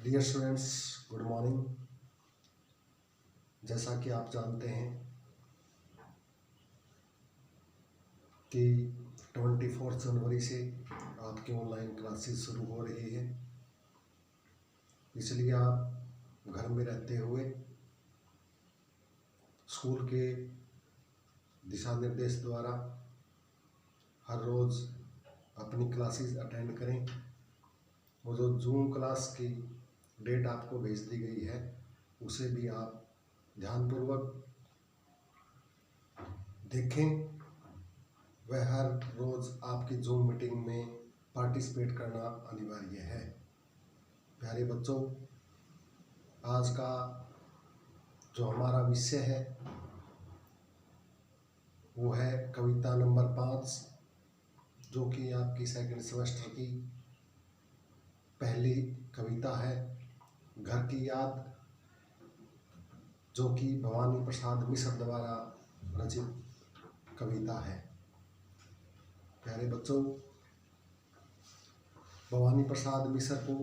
Dear students, good morning. जैसा कि आप जानते हैं कि 24 जनवरी से आपकी ऑनलाइन क्लासेस शुरू हो रही है, इसलिए आप घर में रहते हुए स्कूल के दिशा निर्देश द्वारा हर रोज़ अपनी क्लासेस अटेंड करें। वो जो जूम क्लास की डेट आपको भेज दी गई है उसे भी आप ध्यानपूर्वक देखें। वह हर रोज़ आपकी जूम मीटिंग में पार्टिसिपेट करना अनिवार्य है। प्यारे बच्चों, आज का जो हमारा विषय है वो है कविता नंबर 5, जो कि आपकी सेकंड सेमेस्टर की पहली कविता है, घर की याद, जो कि भवानी प्रसाद मिश्र द्वारा रचित कविता है। प्यारे बच्चों, भवानी प्रसाद मिश्र को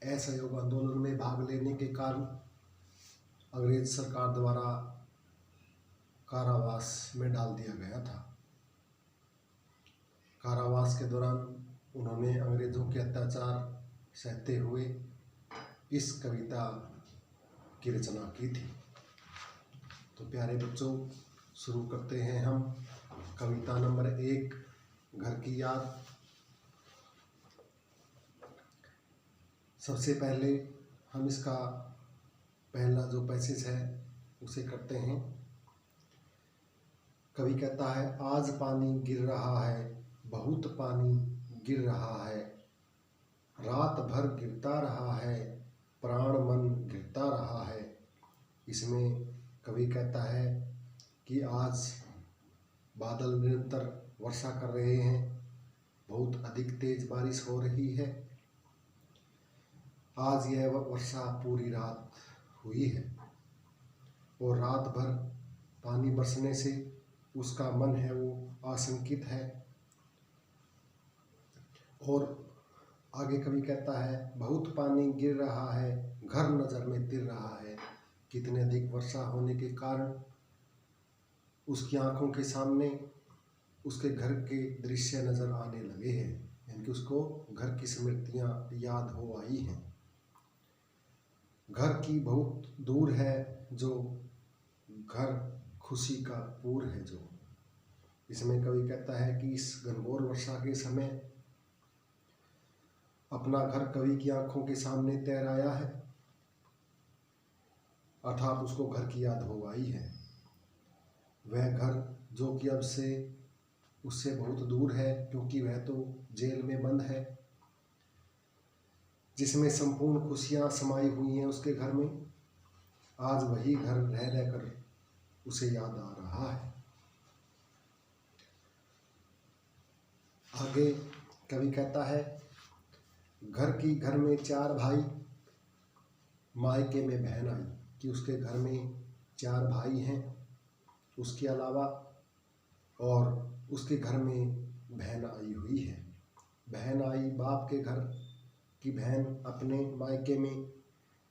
असहयोग आंदोलन में भाग लेने के कारण अंग्रेज सरकार द्वारा कारावास में डाल दिया गया था। कारावास के दौरान उन्होंने अंग्रेजों के अत्याचार सहते हुए इस कविता की रचना की थी। तो प्यारे बच्चों, शुरू करते हैं हम कविता नंबर 1, घर की याद। सबसे पहले हम इसका पहला जो पैसेज है उसे करते हैं। कवि कहता है, आज पानी गिर रहा है, बहुत पानी गिर रहा है, रात भर गिरता रहा है, प्राण मन गिरता रहा है। इसमें कवि कहता है कि आज बादल निरंतर वर्षा कर रहे हैं, बहुत अधिक तेज बारिश हो रही है। आज यह वर्षा पूरी रात हुई है और रात भर पानी बरसने से उसका मन है वो आशंकित है। और आगे कवि कहता है, बहुत पानी गिर रहा है, घर नज़र में तिर रहा है। कितने अधिक वर्षा होने के कारण उसकी आंखों के सामने उसके घर के दृश्य नज़र आने लगे हैं, यानी कि उसको घर की स्मृतियाँ याद हो आई हैं। घर की बहुत दूर है जो, घर खुशी का पूर है जो। इसमें कवि कहता है कि इस घनघोर वर्षा के समय अपना घर कवि की आंखों के सामने तैर आया है, अर्थात उसको घर की याद हो आई है। वह घर जो कि अब से उससे बहुत दूर है, क्योंकि वह तो जेल में बंद है, जिसमें संपूर्ण खुशियां समाई हुई हैं उसके घर में। आज वही घर रह रहकर उसे याद आ रहा है। आगे कवि कहता है, घर में 4 भाई, मायके में बहन आई। कि उसके घर में 4 भाई हैं, उसके अलावा और उसके घर में बहन आई हुई है। बहन आई बाप के घर की बहन अपने मायके में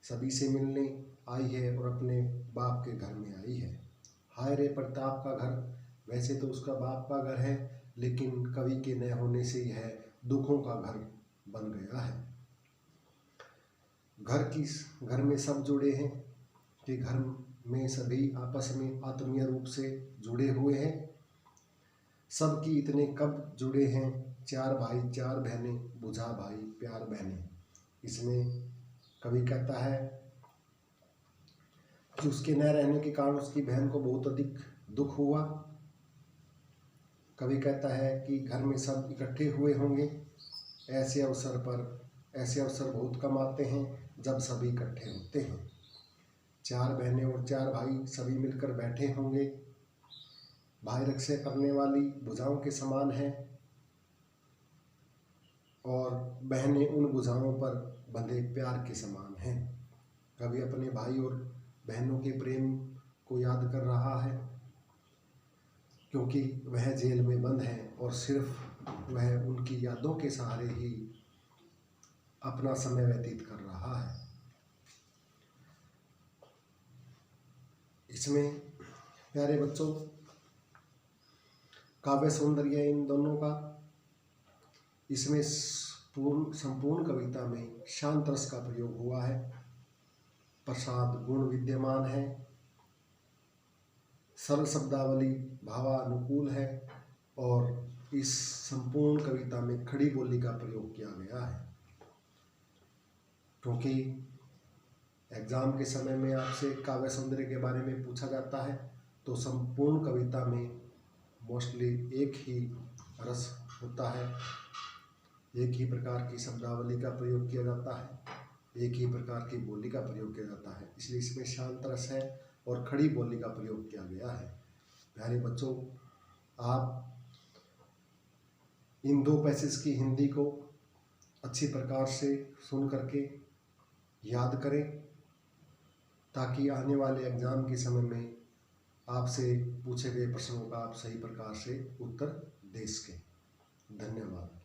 सभी से मिलने आई है और अपने बाप के घर में आई है। हाय रे प्रताप का घर, वैसे तो उसका बाप का घर है, लेकिन कवि के न होने से यह दुखों का घर बन गया है। घर में सब जुड़े हैं, कि घर में सभी आपस में आत्मीय रूप से जुड़े हुए हैं। सबकी इतने कब जुड़े हैं, 4 भाई 4 बहनें, बुझा भाई प्यार बहनें। इसमें कवि कहता है कि उसके न रहने के कारण उसकी बहन को बहुत अधिक दुख हुआ। कवि कहता है कि घर में सब इकट्ठे हुए होंगे, ऐसे अवसर बहुत कम आते हैं जब सभी इकट्ठे होते हैं। 4 बहनें और 4 भाई सभी मिलकर बैठे होंगे। भाई रक्षा करने वाली भुजाओं के समान हैं और बहनें उन भुजाओं पर बंधे प्यार के समान हैं। कवि अपने भाई और बहनों के प्रेम को याद कर रहा है, क्योंकि वह जेल में बंद हैं और सिर्फ वह उनकी यादों के सहारे ही अपना समय व्यतीत कर रहा है। इसमें प्यारे बच्चों काव्य सौंदर्य इन दोनों का, इसमें संपूर्ण कविता में शांत रस का प्रयोग हुआ है, प्रसाद गुण विद्यमान है, सरल शब्दावली भावानुकूल है और इस संपूर्ण कविता में खड़ी बोली का प्रयोग किया गया है। क्योंकि एग्जाम के समय में आपसे काव्य सौंदर्य के बारे में पूछा जाता है तो संपूर्ण कविता में मोस्टली एक ही रस होता है, एक ही प्रकार की शब्दावली का प्रयोग किया जाता है, एक ही प्रकार की बोली का प्रयोग किया जाता है, इसलिए इसमें शांत रस है और खड़ी बोली का प्रयोग किया गया है। प्यारे बच्चों, आप इन दो पैसेज की हिंदी को अच्छी प्रकार से सुन करके याद करें ताकि आने वाले एग्ज़ाम के समय में आपसे पूछे गए प्रश्नों का आप सही प्रकार से उत्तर दे सकें। धन्यवाद।